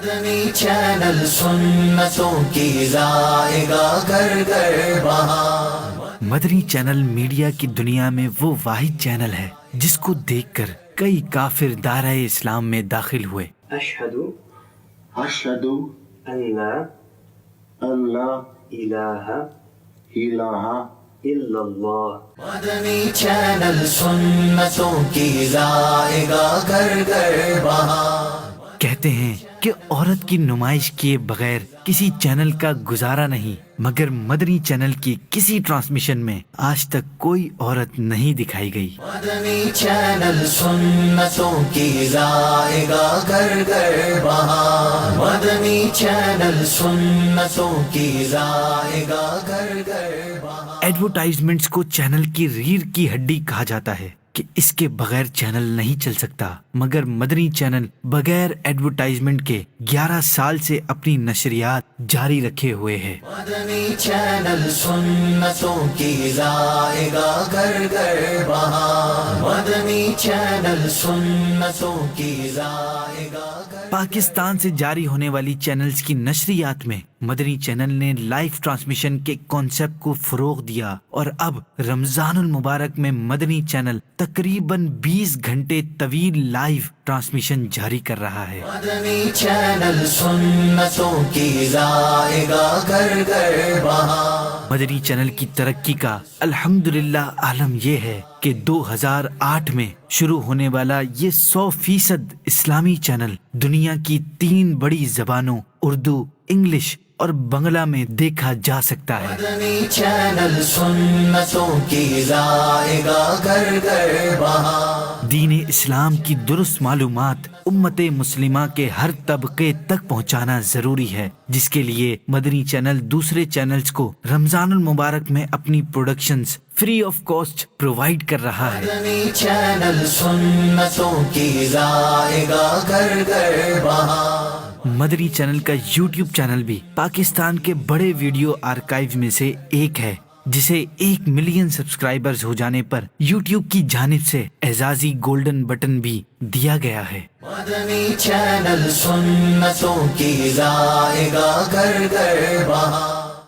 مدنی channel سنتوں کی لائے گا گھر گھر بہار۔ مدنی چینل میڈیا کی دنیا میں وہ واحد چینل ہے جس کو دیکھ کر کئی کافر دائرہ اسلام میں داخل ہوئے۔ اشہد اشہد ان لا ان لا الہ الہ الا اللہ۔ مدنی چینل سنتوں کی لائے گا گھر گھر بہار۔ کہتے ہیں کہ عورت کی نمائش کیے بغیر کسی چینل کا گزارا نہیں، مگر مدنی چینل کی کسی ٹرانسمیشن میں آج تک کوئی عورت نہیں دکھائی گئی۔ مدنی چینل سنتوں کی لائے گا گھر گھر بہار۔ مدنی چینل سنتوں کی لائے گا گھر گھر بہار۔ ایڈورٹائزمنٹس کو چینل کی ریڑھ کی ہڈی کہا جاتا ہے کہ اس کے بغیر چینل نہیں چل سکتا، مگر مدنی چینل بغیر ایڈورٹائزمنٹ کے 11 سال سے اپنی نشریات جاری رکھے ہوئے ہے۔ مدنی چینل سنتوں کی لائے گا گھر گھر بہار۔ مدنی چینل سنتوں کی لائے گا گھر۔ پاکستان سے جاری ہونے والی چینلز کی نشریات میں مدنی چینل نے لائیو ٹرانسمیشن کے کانسیپٹ کو فروغ دیا، اور اب رمضان المبارک میں مدنی چینل تقریباً 20 گھنٹے طویل لائیو ٹرانسمیشن جاری کر رہا ہے۔ مدنی چینل سنتوں کی لائے گا گھر گھر بہار۔ مدنی چینل کی ترقی کا الحمدللہ عالم یہ ہے کہ 2008 میں شروع ہونے والا یہ 100% اسلامی چینل دنیا کی 3 بڑی زبانوں اردو، انگلش اور بنگلہ میں دیکھا جا سکتا ہے۔ مدنی چینل سنتوں کی لائے گا گھر گھر بہار۔ دین اسلام کی درست معلومات امت مسلمہ کے ہر طبقے تک پہنچانا ضروری ہے، جس کے لیے مدنی چینل دوسرے چینلز کو رمضان المبارک میں اپنی productions free of cost provide کر رہا ہے۔ مدنی چینل سنتوں کی لائے گا گھر گھر بہار۔ مدنی چینل کا یوٹیوب چینل بھی پاکستان کے بڑے ویڈیو آرکائیو میں سے ایک ہے، جسے 1 ملین سبسکرائبرز ہو جانے پر یوٹیوب کی جانب سے اعزازی گولڈن بٹن بھی دیا گیا ہے۔ مدنی چینل سنتوں کی لائے گا گھر گھر بہار۔